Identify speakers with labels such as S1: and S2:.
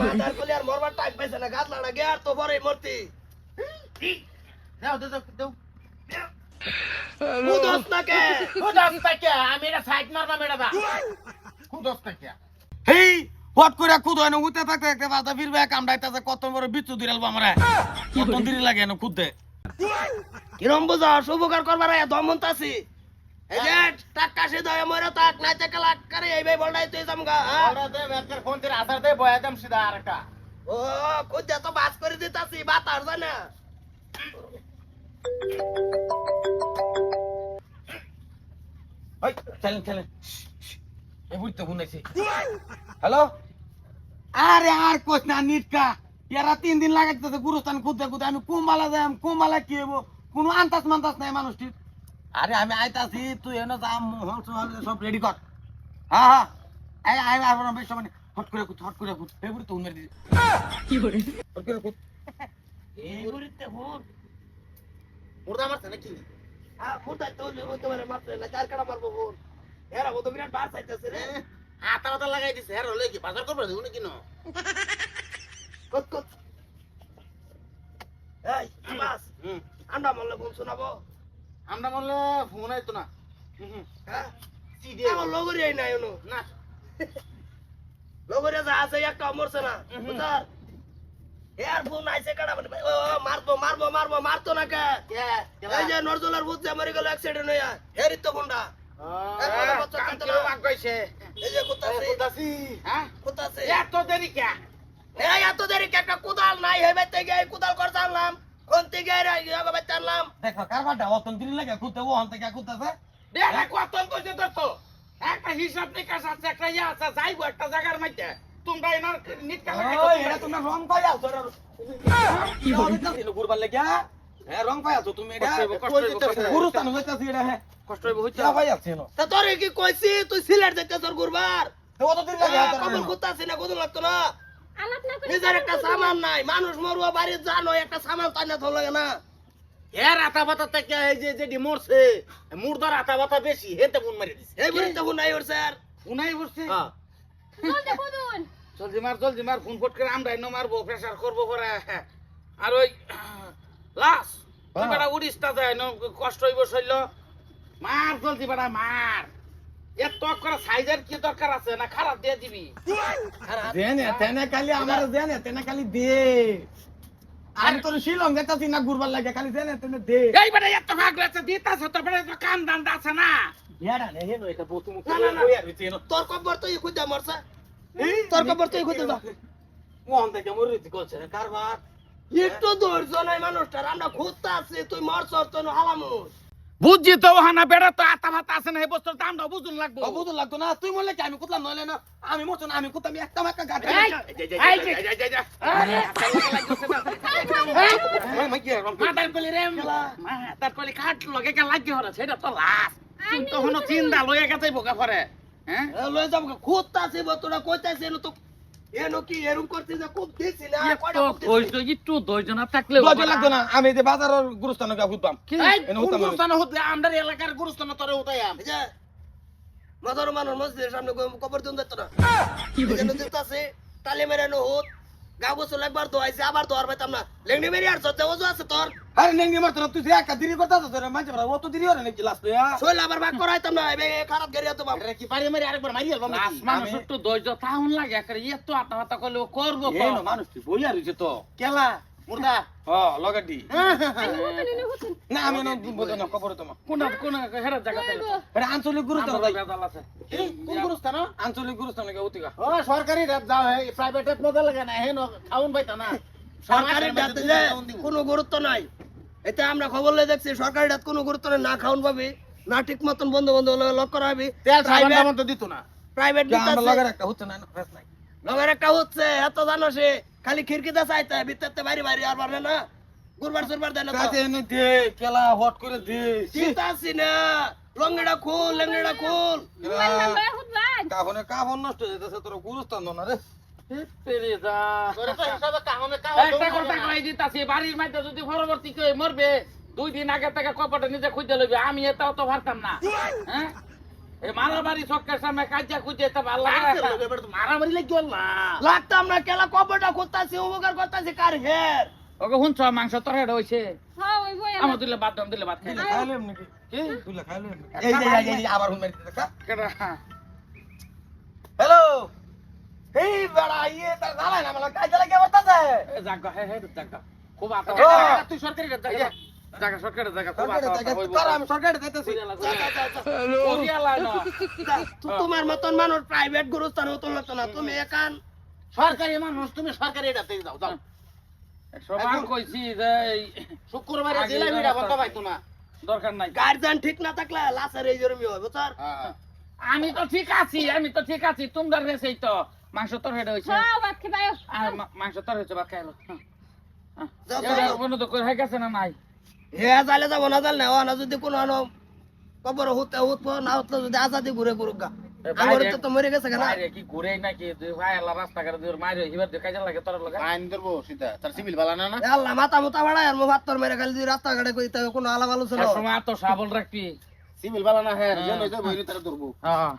S1: Mother কলি আর মরবার time পাইছে না গাছ লাড়া গে আর তো বড়ই মরতি
S2: দাও দাও দাও
S1: কুদস না কে
S2: কুদস টাকা আমি এটা সাইড মারবা মেডাবা কুদস টাকা
S3: হেই হট করে কুদ হয় না উঠে থাকতে থাকতে বাতা ফিরবে কামড়াইতেছে কত বড় বিচ্ছু দিরালবো আমরা কত দিরি লাগে না খুদতে
S1: কিরম বুঝা শুভকার করবার আয়া দমন্তাছি এই যে টাকা সে দয় মরে তাক নাই টাকা লাগ করে এই ভাই বলডাই তুই জামগা
S2: ওরা দে ব্যাংকের ফোন তে আধার দে বয়া দাম সিধা আরেকটা
S1: ও খুদ তো বাস করে দিতাছি বাতার জানা
S3: ওই চলেন চলেন এ বুঝতে শুনেছি হ্যালো আরে আর কোচ না নিটকা এরা 3 দিন লাগাইতেছে গুরুস্থান খুঁজতে খুঁজতে আমি কুমালা যাম কুমালা কি হবো কোনো আন্তাস মান্তাস নাই মানুষটির আরে আমি আইতাছি তুই এনে যাম সব রেডি কর হ্যাঁ হ্যাঁ আমি আর বেশ মানে হট করে কুদ এই বুড়ি তো উমের দিদি কি করে হট করে কুদ
S1: এই গুরিতে ভূত
S2: মুর্দা মারছে নাকি
S1: হ্যাঁ ভূত তো হইতে পারে মাত্র না চার কাটা মারবো ভূত এরা তো বিরাট বার চাইতেছে রে
S2: আতা আতা লাগাই দিছে আর হলে কি বাজার করবে দেখুন কি না
S1: কত কত এই বাস আন্ডা মল্লে ফোন শোনাবো
S2: আমরা বললে ফোন আইতো না
S1: হ্যাঁ
S2: সিডি
S1: আমার লগরি আই নাই ওনো
S2: না
S1: লগরি যা আছে একটা মরছে না বুঝার এর ফোন আইছে কাটা মানে ও মারতো না কে এই যে নরজলার ভূত যে মরে গেল অ্যাক্সিডেন্ট হইয়া হেরি তো ফোনটা এই যে কুতাছে
S2: হ্যাঁ
S1: কুতাছে
S2: এত দেরি কে
S1: এই এত দেরি কে একটা কুদাল নাই হেবেতে গিয়ে কুদাল কর জানলাম কোন থেকে ইয়া বাইতে আনলাম
S3: দেখো কারবারটা অতন দিন লাগে খুঁজতে ও হন থেকে খুঁজতেছে
S2: দেখা কত কইছে তো একটা হিসাব নিকাশ আছে একটা ইয়া আছে যাইবো একটা জায়গার মধ্যে তোমরা এনার নিটকা
S3: ওই এটা তুমি রং পাই আছো কি হইতাছিল গুরবার লাগিয়া হ্যাঁ রং পাই আছো তুমি এটা গুরুস্থান হইতাছি এটা হ্যাঁ
S2: কষ্ট হইব হইছে
S3: পাই আছো
S1: তা তোরে কি কইছি তুই সিলেট যাইতে তোর গুরবার
S3: তো অত দিন লাগে
S1: কবর কুতাছি না কত লাগতো না
S4: আলাপ না করে
S1: নিজের একটা সামান নাই মানুষ মরুয়া বাড়ি জানো একটা সামান তাই না ধর লাগে না
S2: এর আতা বাতা থেকে এই যে যে মরছে মুর্দার আতা বাতা বেশি হেতে ফোন মারি দিছে
S1: এই বলি তো নাই ওর স্যার
S2: উনাই বসছে
S1: হ্যাঁ
S4: জলদি বুঝুন
S2: জলদি মার ফোন ফট করে আমরা মারবো প্রেসার করবো করে আর ওই লাস তুই বেটা উড়িসটা যায় ন কষ্ট হইব শৈল মার জলদি বেটা মার এত করে সাইজের কি দরকার আছে না খারাপ দিয়ে দিবি
S3: দেনে তেনে খালি আমার দেনে তেনে খালি দে আমি তোর শিলং যেতাছি না গুরবার লাগে খালি দেনে তেনে দে
S2: এই বেটা এত ভাগ আছে দিতাছ তো বেটা তো কাম দান আছে না
S3: ইয়াডা নে হেনো এটা বতু মুখ
S1: না।
S3: কইয়া দিতে না
S1: তোর কবর তো খুঁজা মরছে তোর কবর তো খুঁজা দাও
S3: মোহন থেকে মরে দিতে কইছে কারবার
S1: একটু ধৈর্য নাই মানুষটার আমরা খুঁজতে আছি তুই মরছ তোর হালামুস
S2: বুঝছি তো হানা বেড়া তো আতা ভাতা আছে না এই বস্তু দাম দাও বুঝুন লাগবো
S3: বুঝুন লাগতো না তুই বললে কি আমি কুতলাম নইলে না আমি মতো না আমি কুতাম একটা মাক্কা গাড়ি
S2: মাতার কলি রে মাতার কলি কাট লগে কে লাগি হরা সেটা তো লাস তো হনো চিন্তা লয়ে গেছে বোকা পরে হ্যাঁ
S1: লয়ে যাব খুঁজতে আছি তোরা কইতাছি তো এনো কি এরকম করতে যে খুব দিছি না কয়টা খুঁজতেছি।
S2: একটু ধৈর্য না থাকলে
S3: লগে লাগতো না আমি যে বাজারের গুরুস্থানে গা ফুটবাম
S2: গুরুস্থান হতে আমাদের এলাকার গুরুস্থান তোরে উঠাইয়াম
S1: এই যে মাদার মানুষ মসজিদের সামনে কবর দিন দিত না কি বলে দিতাছে তালে মেরে নো হত গা গোসল একবার দোয়াইছে আবার দোয়ার পাইতাম না লেংনি মেরি আর সতে ওজো আছে তোর
S3: আরে নেঙ্গি মারতো না তুই একা দিরি কথা তো রে মাঝে বড় অত দিরি হরে নাকি লাস্ট ইয়া
S1: শৈল আবার ভাগ করাইতাম না এবে খারাপ গেরিয়া তো বাপ
S2: এটা কি পারি মারি আরেকবার মারি আলবাম মানুষ একটু ধৈর্য তাহুন লাগে করে এত আতা হাতা করলে করবো
S3: এই না মানুষ তুই বইয়া রইছে তো
S2: কেলা মুর্দা
S3: লগাডি না আমি না বলতো না খবর তোমার
S2: কোন হেরা জায়গা থেকে
S3: আরে আঞ্চলিক গুরুস্থান ভাই
S2: বেজাল আছে
S3: কোন গুরুস্থান আঞ্চলিক গুরুস্থান গা উতিকা
S2: ও সরকারি রেট যাও হে প্রাইভেটের মজা লাগে না হেন খাউন পাইতা না
S1: সরকারি ডাতে যে কোনো গুরুত্ব নাই এটা আমরা খবর লই দেখছি সরকারি ডাত কোনো গুরুত্ব নাই না খাউন পাবি না ঠিক মতন বন্ধ লক করা হবে
S2: তেল সাবান দাম তো দিত না
S1: প্রাইভেট
S3: আমার
S1: দিতাছে
S3: লগের একটা হচ্ছে না ফেস নাই
S1: লগের একটা হচ্ছে এত জানো সে খালি খিড়কিতে চাইতে ভিতরতে বাড়ি বাড়ি আর পারবে না গুরবার সুরবার দেয় না তো
S3: কাজে এনে দে কেলা হট করে দে
S1: চিন্তা আছি না লঙ্গিটা খুল লেঙ্গিটা খুল
S3: কাফনে কাফন নষ্ট হয়ে যাচ্ছে তোর গুরুস্থান না রে
S2: তেরে যা তোরে তো হিসাবে কাহনে একটা কথা কই দিতাছি বাড়ির মধ্যে যদি পরবর্তী কেউ মরবে 2 দিন আগে থেকে কপটা নিজে খুঁজে লইবে আমি এটাও তো পারতাম না হ্যাঁ এই মারামারি চক্কের সামনে কাজা খুঁজে তো ভালো লাগে
S3: মারামারি লাগি বল না
S1: লাগতাম না কেলা কবরটা করতাছি উপকার করতাছি কার ঘের
S2: ওকে শুনছ মাংস তরকারি হইছে
S4: হ্যাঁ ওই বই
S2: আমার দিলে বাদ দাম দিলে ভাত খাই না।
S3: খাইলাম নাকি
S2: কি
S3: তুইলা খাইলাম
S2: এই
S3: আবার হুন মারি দেখা
S2: কেডা
S3: হ্যালো এই বড়া ইয়ে তার জানাই না মানে কাজে লাগে বলতাছে
S2: এ জাগা হে হে জাগা খুব আতা
S3: ও।
S2: তুই সরকারি জায়গা জায়গা সরকারি জায়গা খুব আতা
S3: তোর আমি সরকারে দিতেছি
S2: ওরিয়া লাইন
S1: তোমার মতন মানুষ প্রাইভেট গুরুস্থান হতো লাগতো না তুমি একান
S3: সরকারি মানুষ তুমি সরকারি এটাতে যাও যাও
S2: সবার কইছি যে এই
S3: শুক্রবারে জেলা ভিড়া বন্ধ পাইতো না
S2: দরকার নাই
S1: গার্জিয়ান ঠিক না থাকলে লাশের এই জরমি হয় বুঝছার
S2: আমি তো ঠিক আছি তোমরা রেছেই তো মাংস তরকারি হইছে
S4: হ্যাঁ ভাত খাই
S2: আর মাংস তরকারি হইছে বা খাইলো
S1: যাও,
S2: এবার
S1: যাও।
S2: কোনো তো কই হয়ে গেছে না নাই
S1: হে যাইলে যাবো না যাইলে না না যদি কোনো আনো কবর হতে উঠবো না উঠলে যদি আজাদি ঘুরে ঘুরুক গা আমার তো মরে গেছে কেন
S2: মারে কি ঘুরে নাকি তুই ভাই আল্লাহ রাস্তা করে দির মারে হিবার দিয়ে কাজে লাগে তোর লাগে
S3: আইন ধরবো সিধা তার সিভিল বালানা না
S1: আল্লাহ মাথা মুতা বাড়ায় আর মো ভাত তোর মেরে খালি রাস্তা ঘাটে কইতে কোনো আলাপ আলোচনা
S2: সময় তো সাবল রাখবি
S3: সিভিল বালানা হ্যাঁ জন্য হইছে বইরে তারা ধরবো
S2: হ্যাঁ